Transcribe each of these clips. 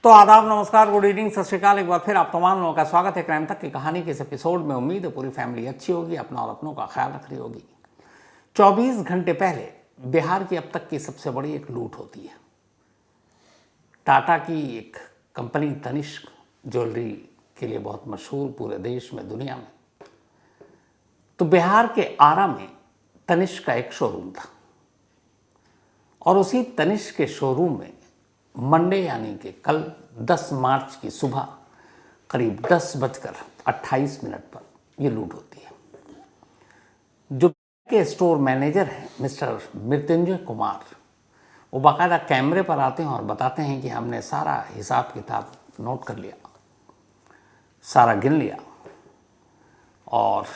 तो आदाब, नमस्कार, गुड इवनिंग, सत श्रीकाल। एक बार फिर आप तमाम लोगों का स्वागत है क्राइम तक की कहानी के इस एपिसोड में। उम्मीद है पूरी फैमिली अच्छी होगी, अपना और अपनों का ख्याल रख रही होगी। 24 घंटे पहले बिहार की अब तक की सबसे बड़ी एक लूट होती है। टाटा की एक कंपनी तनिष्क ज्वेलरी के लिए बहुत मशहूर पूरे देश में, दुनिया में। तो बिहार के आरा में तनिष्क का एक शोरूम था और उसी तनिष्क के शोरूम में मंडे यानी कि कल 10 मार्च की सुबह करीब 10:28 पर यह लूट होती है। जो के स्टोर मैनेजर हैं मिस्टर मृत्युंजय कुमार, वो बाकायदा कैमरे पर आते हैं और बताते हैं कि हमने सारा हिसाब किताब नोट कर लिया, सारा गिन लिया और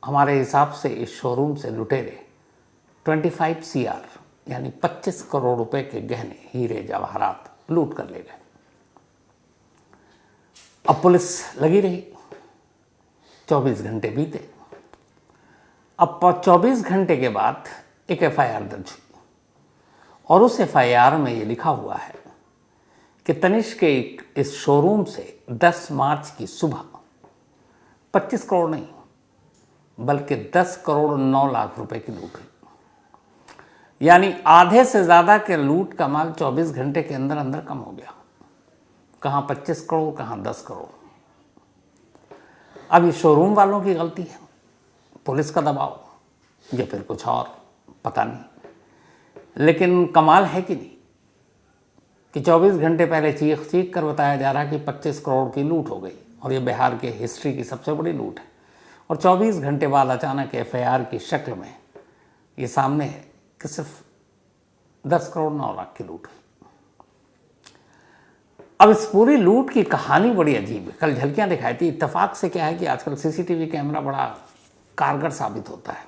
हमारे हिसाब से इस शोरूम से लुटेरे 25 CR यानी 25 करोड़ रुपए के गहने, हीरे जवाहरात लूट कर ले गए। अब पुलिस लगी रही, 24 घंटे बीते। अब 24 घंटे के बाद एक FIR दर्ज हुई और उस FIR में ये लिखा हुआ है कि तनिष्क के इस शोरूम से 10 मार्च की सुबह 25 करोड़ नहीं बल्कि 10 करोड़ 9 लाख रुपए की लूट हुई। यानी आधे से ज़्यादा के लूट का माल 24 घंटे के अंदर अंदर कम हो गया। कहाँ 25 करोड़, कहाँ 10 करोड़। अब ये शोरूम वालों की गलती है, पुलिस का दबाव, या फिर कुछ और, पता नहीं। लेकिन कमाल है कि नहीं कि 24 घंटे पहले चीख चीख कर बताया जा रहा है कि 25 करोड़ की लूट हो गई और ये बिहार के हिस्ट्री की सबसे बड़ी लूट है। और 24 घंटे बाद अचानक FIR की शक्ल में ये सामने है कि सिर्फ 10 करोड़ 9 लाख की लूट हुई। अब इस पूरी लूट की कहानी बड़ी अजीब है। कल झलकियां दिखाई थी। इत्तेफाक से क्या है कि आजकल CCTV कैमरा बड़ा कारगर साबित होता है।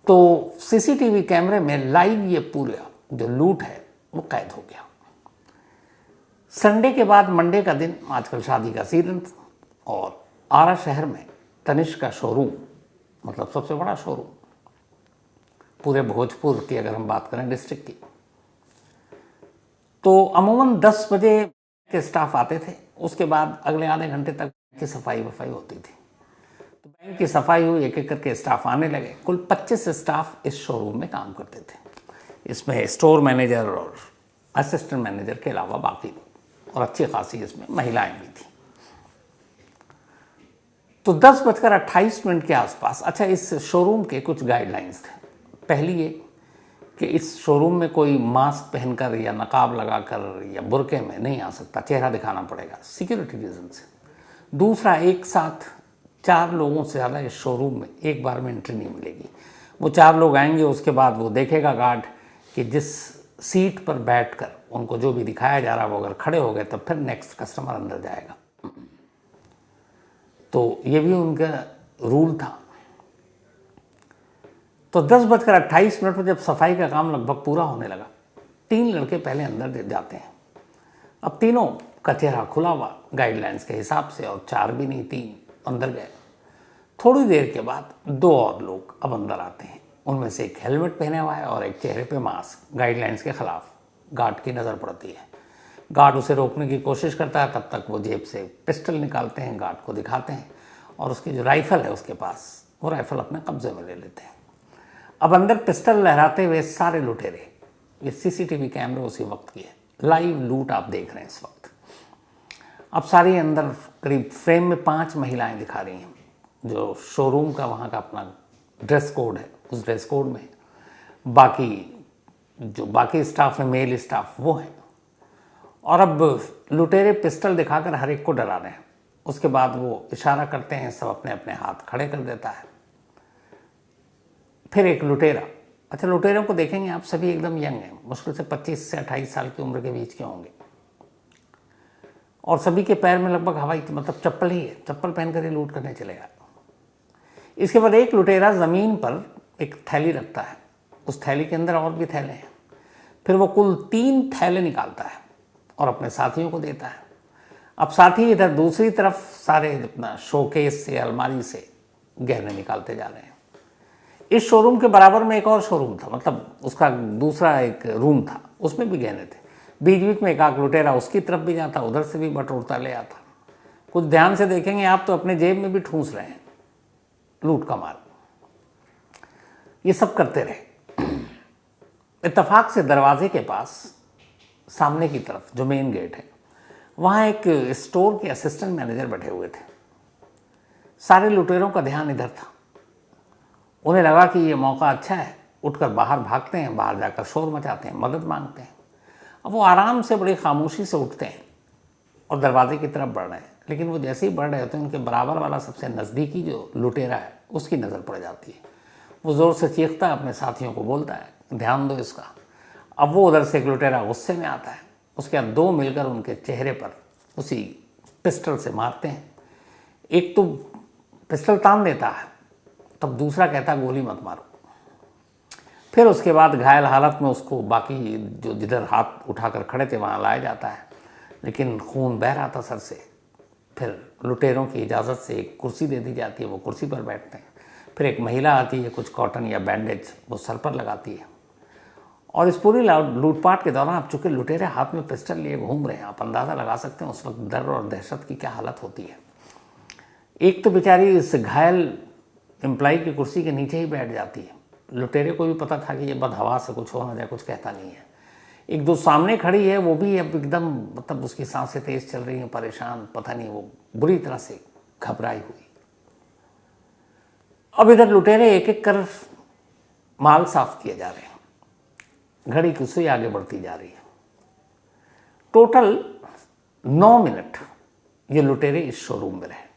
तो CCTV कैमरे में लाइव ये पूरा जो लूट है वो कैद हो गया। संडे के बाद मंडे का दिन, आजकल शादी का सीजन था और आरा शहर में तनिष्क का शोरूम, मतलब सबसे बड़ा शोरूम पूरे भोजपुर की अगर हम बात करें डिस्ट्रिक्ट की, तो अमूमन 10 बजे के स्टाफ आते थे। उसके बाद अगले आधे घंटे तक की सफाई वफाई होती थी। तो बैंक की सफाई हुई, एक एक करके स्टाफ आने लगे। कुल 25 स्टाफ इस शोरूम में काम करते थे। इसमें स्टोर मैनेजर और असिस्टेंट मैनेजर के अलावा बाकी, और अच्छी खासी इसमें महिलाएं भी थी। तो 10:28 के आसपास, अच्छा, इस शोरूम के कुछ गाइडलाइंस थे। पहली ये कि इस शोरूम में कोई मास्क पहनकर या नकाब लगाकर या बुरके में नहीं आ सकता, चेहरा दिखाना पड़ेगा सिक्योरिटी रीजन से। दूसरा, एक साथ 4 लोगों से ज़्यादा इस शोरूम में एक बार में एंट्री नहीं मिलेगी। वो 4 लोग आएंगे, उसके बाद वो देखेगा गार्ड कि जिस सीट पर बैठकर उनको जो भी दिखाया जा रहा है वो अगर खड़े हो गए तब फिर नेक्स्ट कस्टमर अंदर जाएगा। तो ये भी उनका रूल था। तो 10:28 पर जब सफाई का काम लगभग पूरा होने लगा, 3 लड़के पहले अंदर जाते हैं। अब तीनों का चेहरा खुला हुआ गाइडलाइंस के हिसाब से, और 4 भी नहीं 3 अंदर गए। थोड़ी देर के बाद 2 और लोग अब अंदर आते हैं। उनमें से एक हेलमेट पहने हुआ है और एक चेहरे पे मास्क, गाइडलाइंस के खिलाफ। गार्ड की नज़र पड़ती है। गार्ड उसे रोकने की कोशिश करता है, तब तक वो जेब से पिस्टल निकालते हैं, गार्ड को दिखाते हैं और उसकी जो राइफ़ल है उसके पास, वो राइफ़ल अपने कब्जे में ले लेते हैं। अब अंदर पिस्टल लहराते हुए सारे लुटेरे, ये CCTV कैमरे उसी वक्त की है, लाइव लूट आप देख रहे हैं इस वक्त। अब सारी अंदर करीब फ्रेम में 5 महिलाएं दिखा रही हैं, जो शोरूम का वहाँ का अपना ड्रेस कोड है, उस ड्रेस कोड में। बाकी जो बाकी स्टाफ है, मेल स्टाफ, वो है। और अब लुटेरे पिस्टल दिखाकर हर एक को डरा रहे हैं। उसके बाद वो इशारा करते हैं, सब अपने अपने हाथ खड़े कर देता है। फिर एक लुटेरा, अच्छा, लुटेरों को देखेंगे आप, सभी एकदम यंग हैं, मुश्किल से 25 से 28 साल की उम्र के बीच के होंगे। और सभी के पैर में लगभग हवाई, मतलब चप्पल ही है, चप्पल पहनकर ही लूट करने चलेगा। इसके बाद एक लुटेरा ज़मीन पर एक थैली रखता है, उस थैली के अंदर और भी थैले हैं। फिर वो कुल 3 थैले निकालता है और अपने साथियों को देता है। अब साथी इधर दूसरी तरफ सारे अपना शोकेस से, अलमारी से गहने निकालते जा रहे हैं। इस शोरूम के बराबर में एक और शोरूम था, मतलब उसका दूसरा एक रूम था, उसमें भी गहने थे। बीच बीच में एक आध लुटेरा उसकी तरफ भी जाता, उधर से भी बटोरता ले आता। कुछ ध्यान से देखेंगे आप तो अपने जेब में भी ठूंस रहे हैं लूट का माल। ये सब करते रहे। इत्तेफाक से दरवाजे के पास सामने की तरफ जो मेन गेट है, वहाँ एक स्टोर के असिस्टेंट मैनेजर बैठे हुए थे। सारे लुटेरों का ध्यान इधर था। उन्हें लगा कि ये मौका अच्छा है, उठकर बाहर भागते हैं, बाहर जाकर शोर मचाते हैं, मदद मांगते हैं। अब वो आराम से बड़ी खामोशी से उठते हैं और दरवाजे की तरफ बढ़ रहे हैं, लेकिन वो जैसे ही बढ़ रहे होते हैं उनके बराबर वाला सबसे नज़दीकी जो लुटेरा है उसकी नज़र पड़ जाती है। वो ज़ोर से चीखता है, अपने साथियों को बोलता है ध्यान दो इसका। अब वो उधर से एक लुटेरा गुस्से में आता है, उसके बाद दो मिलकर उनके चेहरे पर उसी पिस्टल से मारते हैं। एक तो पिस्टल तान देता है, तब दूसरा कहता है गोली मत मारो। फिर उसके बाद घायल हालत में उसको बाकी जो जिधर हाथ उठाकर खड़े थे वहाँ लाया जाता है, लेकिन खून बह रहा था सर से। फिर लुटेरों की इजाज़त से एक कुर्सी दे दी जाती है, वो कुर्सी पर बैठते हैं। फिर एक महिला आती है, कुछ कॉटन या बैंडेज वो सर पर लगाती है। और इस पूरी लूटपाट के दौरान अब चूँकि लुटेरे हाथ में पिस्टल लिए घूम रहे हैं, आप अंदाज़ा लगा सकते हैं उस वक्त डर और दहशत की क्या हालत होती है। एक तो बेचारी इस घायल एम्प्लाई की कुर्सी के नीचे ही बैठ जाती है। लुटेरे को भी पता था कि ये बदहवास से कुछ हो ना जाए, कुछ कहता नहीं है। एक दो सामने खड़ी है, वो भी अब एकदम मतलब उसकी सांसें तेज चल रही हैं, परेशान, पता नहीं वो बुरी तरह से घबराई हुई। अब इधर लुटेरे एक एक कर माल साफ किए जा रहे हैं। घड़ी की सुई आगे बढ़ती जा रही है। टोटल 9 मिनट ये लुटेरे इस शोरूम में रहे।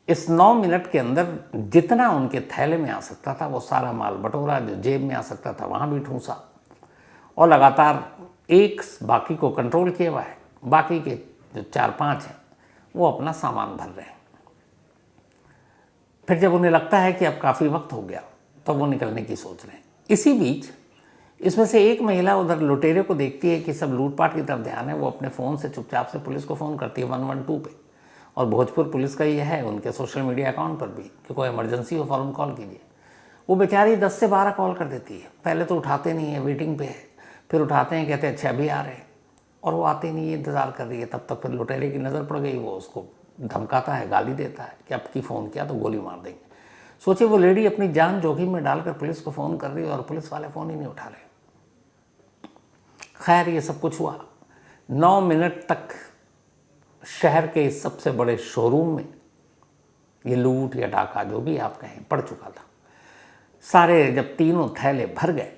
इस 9 मिनट के अंदर जितना उनके थैले में आ सकता था वो सारा माल बटोरा, जो जेब में आ सकता था वहाँ भी ठूंसा, और लगातार एक बाकी को कंट्रोल किया हुआ है। बाकी के जो 4-5 हैं वो अपना सामान भर रहे हैं। फिर जब उन्हें लगता है कि अब काफ़ी वक्त हो गया तो वो निकलने की सोच रहे हैं। इसी बीच इसमें से एक महिला उधर लुटेरे को देखती है कि सब लूटपाट की तरफ ध्यान है, वो अपने फ़ोन से चुपचाप से पुलिस को फ़ोन करती है 112 पे। और भोजपुर पुलिस का ये है उनके सोशल मीडिया अकाउंट पर भी कि कोई इमरजेंसी हो फ़ौरन कॉल कीजिए। वो बेचारी 10 से 12 कॉल कर देती है। पहले तो उठाते नहीं है, वेटिंग पे है, फिर उठाते हैं, कहते हैं अच्छा अभी आ रहे हैं, और वो आते नहीं है, इंतज़ार कर रही है। तब तक फिर लुटेरे की नज़र पड़ गई, वो उसको धमकाता है, गाली देता है कि अब की फ़ोन किया तो गोली मार देंगे। सोचिए वो लेडी अपनी जान जोखिम में डालकर पुलिस को फ़ोन कर रही है और पुलिस वाले फ़ोन ही नहीं उठा रहे। खैर ये सब कुछ हुआ। 9 मिनट तक शहर के इस सबसे बड़े शोरूम में ये लूट या डाका जो भी आप कहें पड़ चुका था। सारे जब तीनों थैले भर गए,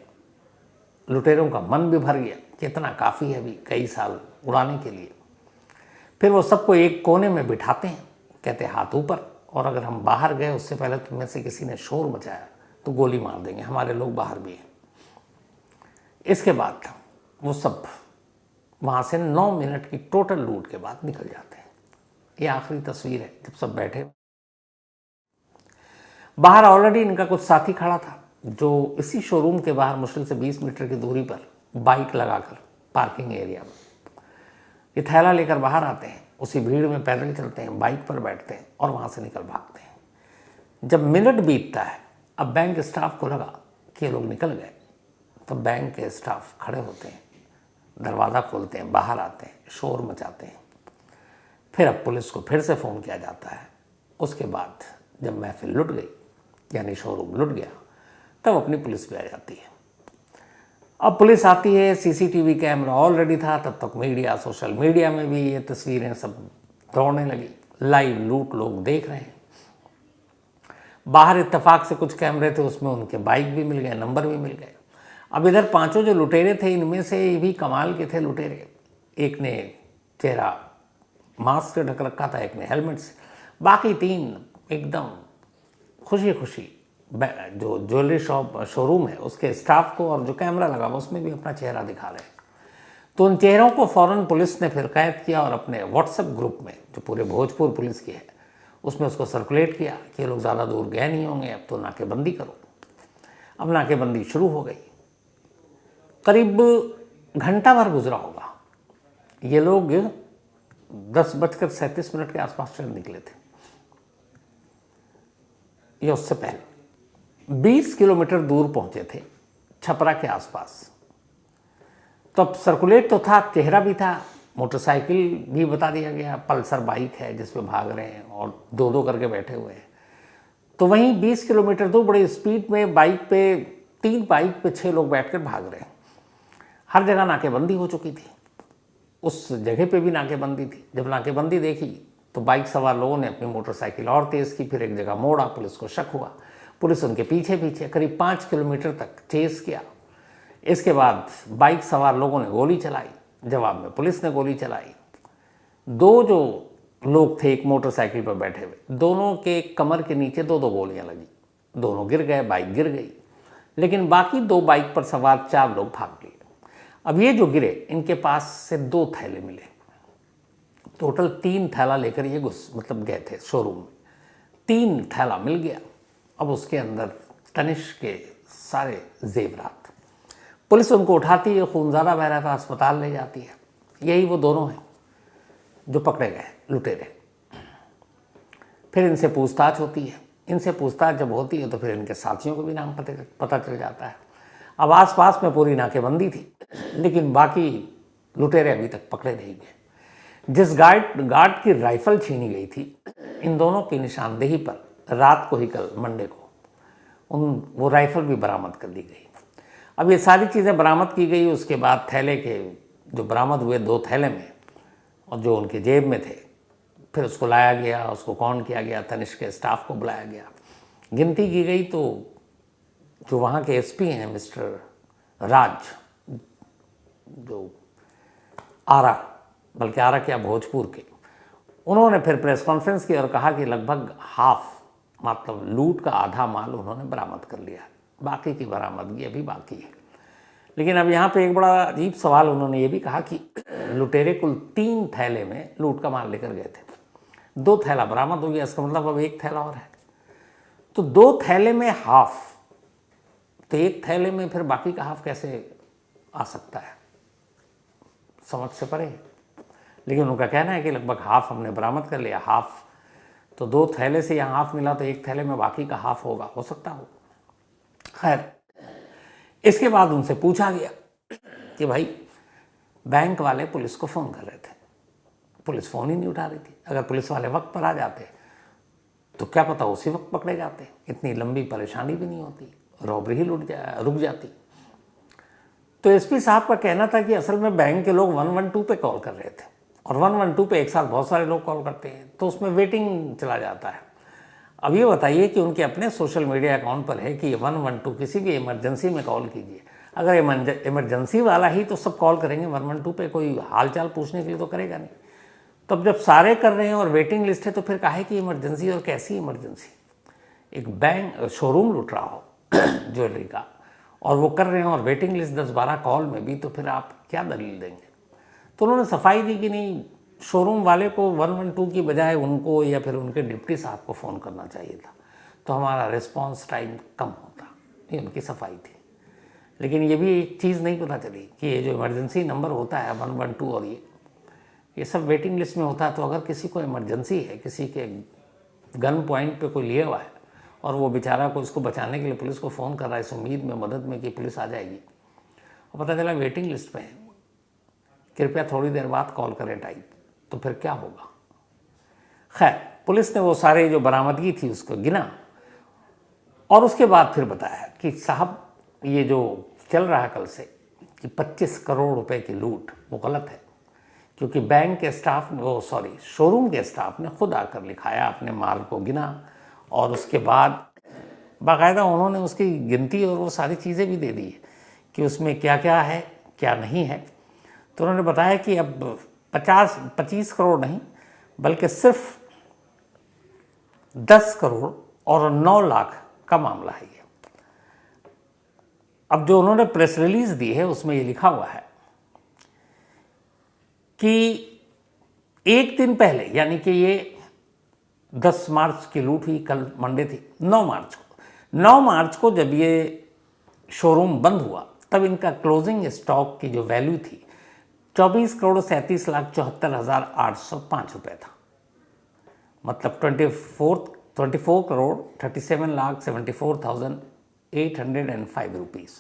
लुटेरों का मन भी भर गया कि इतना काफ़ी है अभी कई साल उड़ाने के लिए। फिर वो सबको एक कोने में बिठाते हैं, कहते हाथ ऊपर, और अगर हम बाहर गए उससे पहले तुम में से किसी ने शोर मचाया तो गोली मार देंगे, हमारे लोग बाहर भी हैं। इसके बाद वो सब वहाँ से 9 मिनट की टोटल लूट के बाद निकल जाते हैं। ये आखिरी तस्वीर है जब सब बैठे। बाहर ऑलरेडी इनका कुछ साथी खड़ा था जो इसी शोरूम के बाहर मुश्किल से 20 मीटर की दूरी पर बाइक लगाकर पार्किंग एरिया में ये थैला लेकर बाहर आते हैं। उसी भीड़ में पैदल चलते हैं, बाइक पर बैठते हैं और वहाँ से निकल भागते हैं। जब मिनट बीतता है, अब बैंक स्टाफ को लगा कि ये लोग निकल गए, तो बैंक के स्टाफ खड़े होते हैं, दरवाज़ा खोलते हैं, बाहर आते हैं, शोर मचाते हैं। फिर अब पुलिस को फिर से फ़ोन किया जाता है। उसके बाद जब महफिल लुट गई, यानी शोरूम लुट गया, तब अपनी पुलिस भी आ जाती है। अब पुलिस आती है, सीसीटीवी कैमरा ऑलरेडी था, तब तक मीडिया, सोशल मीडिया में भी ये तस्वीरें सब दौड़ने लगी। लाइव लूट लोग देख रहे हैं। बाहर इत्तेफाक से कुछ कैमरे थे, उसमें उनके बाइक भी मिल गए, नंबर भी मिल गए। अब इधर पांचों जो लुटेरे थे, इनमें से भी कमाल के थे लुटेरे। एक ने चेहरा मास्क से ढक रखा था, एक ने हेलमेट से, बाकी 3 एकदम खुशी खुशी जो ज्वेलरी शॉप शोरूम है उसके स्टाफ को, और जो कैमरा लगा हुआ उसमें भी अपना चेहरा दिखा रहे हैं। तो उन चेहरों को फ़ौरन पुलिस ने फिर कैद किया और अपने व्हाट्सएप ग्रुप में, जो पूरे भोजपुर पुलिस की है, उसमें उसको सर्कुलेट किया कि ये लोग ज़्यादा दूर गए नहीं होंगे, अब तो नाकेबंदी करो। अब नाकेबंदी शुरू हो गई। करीब घंटा भर गुजरा होगा, ये लोग 10:37 के आसपास ट्रेन निकले थे। ये उससे पहले 20 किलोमीटर दूर पहुंचे थे, छपरा के आसपास। तो अब सर्कुलेट तो था, चेहरा भी था, मोटरसाइकिल भी बता दिया गया, पल्सर बाइक है जिस पे भाग रहे हैं और दो दो करके बैठे हुए हैं। तो वहीं 20 किलोमीटर दूर बड़ी स्पीड में बाइक पे 3 बाइक पे 6 लोग बैठकर भाग रहे हैं। हर जगह नाकेबंदी हो चुकी थी, उस जगह पे भी नाकेबंदी थी। जब नाकेबंदी देखी तो बाइक सवार लोगों ने अपनी मोटरसाइकिल और तेज़ की, फिर एक जगह मोड़ा, पुलिस को शक हुआ, पुलिस उनके पीछे पीछे करीब 5 किलोमीटर तक चेस किया। इसके बाद बाइक सवार लोगों ने गोली चलाई, जवाब में पुलिस ने गोली चलाई। 2 जो लोग थे एक मोटरसाइकिल पर बैठे हुए, दोनों के कमर के नीचे 2-2 गोलियां लगी, दोनों गिर गए, बाइक गिर गई। लेकिन बाकी 2 बाइक पर सवार 4 लोग भाग लिए। अब ये जो गिरे, इनके पास से 2 थैले मिले, टोटल 3 थैला लेकर ये मतलब गए थे शोरूम में। 3 थैला मिल गया। अब उसके अंदर तनिष्क के सारे जेवरात। पुलिस उनको उठाती है, खून ज़्यादा बह रहा था, अस्पताल ले जाती है। यही वो दोनों हैं जो पकड़े गए लुटेरे। फिर इनसे पूछताछ होती है। इनसे पूछताछ जब होती है तो फिर इनके साथियों को भी नाम पता चल जाता है। अब आसपास में पूरी नाकेबंदी थी, लेकिन बाकी लुटेरे अभी तक पकड़े नहीं गए। जिस गार्ड की राइफल छीनी गई थी, इन दोनों की निशानदेही पर रात को ही, कल मंडे को, वो राइफल भी बरामद कर ली गई। अब ये सारी चीज़ें बरामद की गई। उसके बाद थैले के जो बरामद हुए 2 थैले में और जो उनके जेब में थे, फिर उसको लाया गया, उसको काउंट किया गया, तनिष्क के स्टाफ को बुलाया गया, गिनती की गई। तो जो वहाँ के एसपी हैं मिस्टर राज, जो आरा, बल्कि आरा क्या भोजपुर के, उन्होंने फिर प्रेस कॉन्फ्रेंस की और कहा कि लगभग हाफ, मतलब लूट का आधा माल उन्होंने बरामद कर लिया, बाकी की बरामदगी अभी बाकी है। लेकिन अब यहाँ पे एक बड़ा अजीब सवाल उन्होंने ये भी कहा कि लुटेरे कुल 3 थैले में लूट का माल लेकर गए थे, 2 थैला बरामद हो गया, इसका मतलब अब 1 थैला और है। तो 2 थैले में हाफ, तो 1 थैले में फिर बाकी का हाफ कैसे आ सकता है, समझ से परे। लेकिन उनका कहना है कि लगभग हाफ हमने बरामद कर लिया। हाफ तो 2 थैले से यहाँ हाफ मिला, तो 1 थैले में बाकी का हाफ होगा, हो सकता हो। खैर, इसके बाद उनसे पूछा गया कि भाई, बैंक वाले पुलिस को फ़ोन कर रहे थे, पुलिस फ़ोन ही नहीं उठा रही थी। अगर पुलिस वाले वक्त पर आ जाते तो क्या पता उसी वक्त पकड़े जाते, इतनी लंबी परेशानी भी नहीं होती, रॉबरी ही रुक जाती। तो एसपी साहब का कहना था कि असल में बैंक के लोग 112 पे कॉल कर रहे थे, और 112 पे एक साथ बहुत सारे लोग कॉल करते हैं, तो उसमें वेटिंग चला जाता है। अब ये बताइए कि उनके अपने सोशल मीडिया अकाउंट पर है कि 112 किसी भी इमरजेंसी में कॉल कीजिए। अगर इमरजेंसी वाला ही तो सब कॉल करेंगे, 112 पे कोई हालचाल पूछने के लिए तो करेगा नहीं। तब जब सारे कर रहे हैं और वेटिंग लिस्ट है, तो फिर काहे की इमरजेंसी, और कैसी इमरजेंसी। एक बैंक शोरूम लूट रहा हो ज्वेलरी का, और वो कर रहे हैं और वेटिंग लिस्ट 10-12 कॉल में भी, तो फिर आप क्या दलील देंगे। तो उन्होंने सफाई दी कि नहीं, शोरूम वाले को 112 की बजाय उनको या फिर उनके डिप्टी साहब को फ़ोन करना चाहिए था, तो हमारा रिस्पांस टाइम कम होता। ये उनकी सफाई थी। लेकिन ये भी एक चीज़ नहीं पता चली कि ये जो इमरजेंसी नंबर होता है 112, और ये सब वेटिंग लिस्ट में होता है। तो अगर किसी को इमरजेंसी है, किसी के गन पॉइंट पे कोई लिया हुआ है, और वो बेचारा को इसको बचाने के लिए पुलिस को फ़ोन कर रहा है इस उम्मीद में, मदद में कि पुलिस आ जाएगी, और पता चला वेटिंग लिस्ट पे है, कृपया थोड़ी देर बाद कॉल करें टाइप, तो फिर क्या होगा। खैर, पुलिस ने वो सारे जो बरामदगी थी उसको गिना, और उसके बाद फिर बताया कि साहब, ये जो चल रहा है कल से कि 25 करोड़ रुपए की लूट, वो गलत है। क्योंकि बैंक के स्टाफ, शोरूम के स्टाफ ने खुद आकर लिखाया, अपने माल को गिना, और उसके बाद बाकायदा उन्होंने उसकी गिनती और वो सारी चीज़ें भी दे दी कि उसमें क्या क्या है, क्या नहीं है। तो उन्होंने बताया कि अब 25 करोड़ नहीं, बल्कि सिर्फ 10 करोड़ और 9 लाख का मामला है ये। अब जो उन्होंने प्रेस रिलीज दी है उसमें ये लिखा हुआ है कि एक दिन पहले, यानी कि ये 10 मार्च की लूट हुई, कल मंडे थी, 9 मार्च को जब ये शोरूम बंद हुआ, तब इनका क्लोजिंग स्टॉक की जो वैल्यू थी 24 करोड़ 37,74,805 रुपये था। मतलब 24 करोड़ 37,74,805 रुपीज़।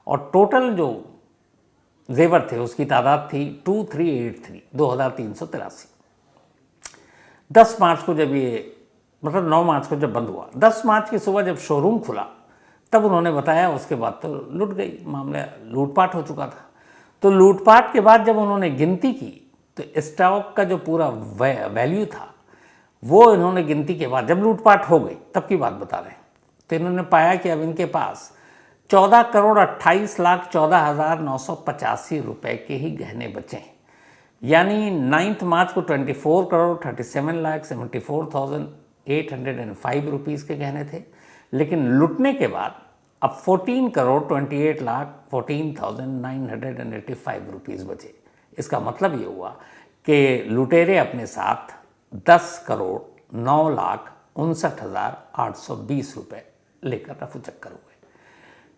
और टोटल जो जेवर थे उसकी तादाद थी 2383, 2383। 10 मार्च को जब ये, मतलब 9 मार्च को जब बंद हुआ, 10 मार्च की सुबह जब शोरूम खुला तब उन्होंने बताया उसके बाद तो लूट गई, मामला लूटपाट हो चुका था। तो लूटपाट के बाद जब उन्होंने गिनती की तो स्टॉक का जो पूरा वैल्यू था वो इन्होंने गिनती के बाद, जब लूटपाट हो गई तब की बात बता रहे हैं, तो इन्होंने पाया कि अब इनके पास 14,28,14,985 रुपए के ही गहने बचे हैं। यानी 9 मार्च को 24,37,74,805 रुपीज़ के गहने थे, लेकिन लुटने के बाद अब 14,28,14,985 रुपीज़ बचे। इसका मतलब ये हुआ कि लुटेरे अपने साथ 10,09,59,820 रुपये लेकर रफू चक्कर हुए।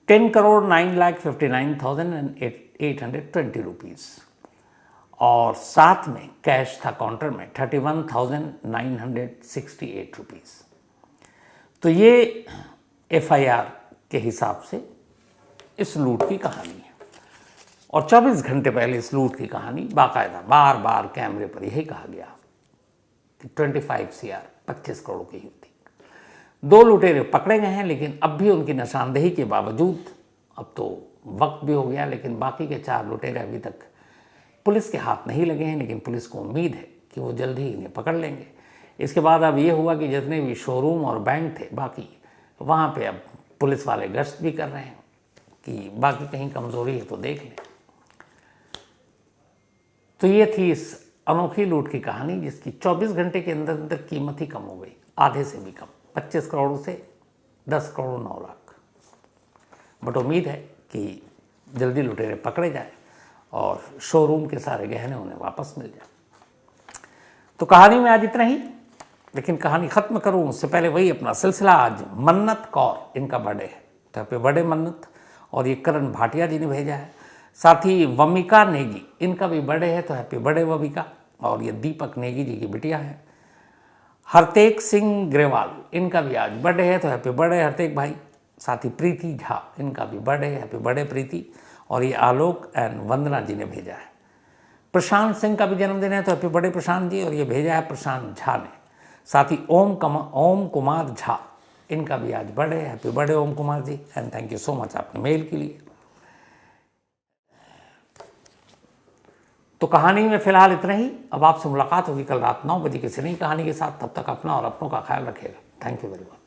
10,09,59,820 रुपीज़, और साथ में कैश था काउंटर में 31,968 रुपीज़। तो ये FIR के हिसाब से इस लूट की कहानी है। और 24 घंटे पहले इस लूट की कहानी बाकायदा बार बार कैमरे पर यही कहा गया कि 25 CR 25 करोड़ की ही थी। 2 लुटेरे पकड़े गए हैं, लेकिन अब भी उनकी निशानदेही के बावजूद, अब तो वक्त भी हो गया, लेकिन बाकी के 4 लुटेरे अभी तक पुलिस के हाथ नहीं लगे हैं। लेकिन पुलिस को उम्मीद है कि वो जल्द ही इन्हें पकड़ लेंगे। इसके बाद अब ये हुआ कि जितने भी शोरूम और बैंक थे बाकी, वहाँ पे अब पुलिस वाले गश्त भी कर रहे हैं कि बाकी कहीं कमज़ोरी है तो देख लें। तो ये थी इस अनोखी लूट की कहानी, जिसकी 24 घंटे के अंदर अंदर कीमत ही कम हो गई, आधे से भी कम, 25 करोड़ से 10 करोड़ 9 लाख। बट उम्मीद है कि जल्दी लुटेरे पकड़े जाए और शोरूम के सारे गहने उन्हें वापस मिल जाए। तो कहानी में आज इतना ही, लेकिन कहानी ख़त्म करूँ उससे पहले वही अपना सिलसिला। आज मन्नत कौर, इनका बर्थडे है, तो हैप्पी बर्थडे मन्नत। और ये करण भाटिया जी ने भेजा है। साथ ही वमिका नेगी, इनका भी बर्थडे है, तो हैप्पी बर्थडे वमिका। और ये दीपक नेगी जी की बिटिया है। हरतेक सिंह ग्रेवाल, इनका भी आज बर्थडे है, तो हैप्पी बर्थडे हरतेक भाई। साथ ही प्रीति झा, इनका भी बर्थडे है, हैप्पी बर्थडे प्रीति। और ये आलोक एंड वंदना जी ने भेजा है। प्रशांत सिंह का भी जन्मदिन है, तो हैप्पी बर्थडे प्रशांत जी। और ये भेजा है प्रशांत झा ने। साथ ही ओम कुमार झा, इनका भी आज बर्थडे है, happy birthday Om Kumar ji, and thank you so much आपने मेल के लिए। तो कहानी में फिलहाल इतना ही। अब आपसे मुलाकात होगी कल रात 9 बजे किसी नई कहानी के साथ। तब तक अपना और अपनों का ख्याल रखिएगा। Thank you very much.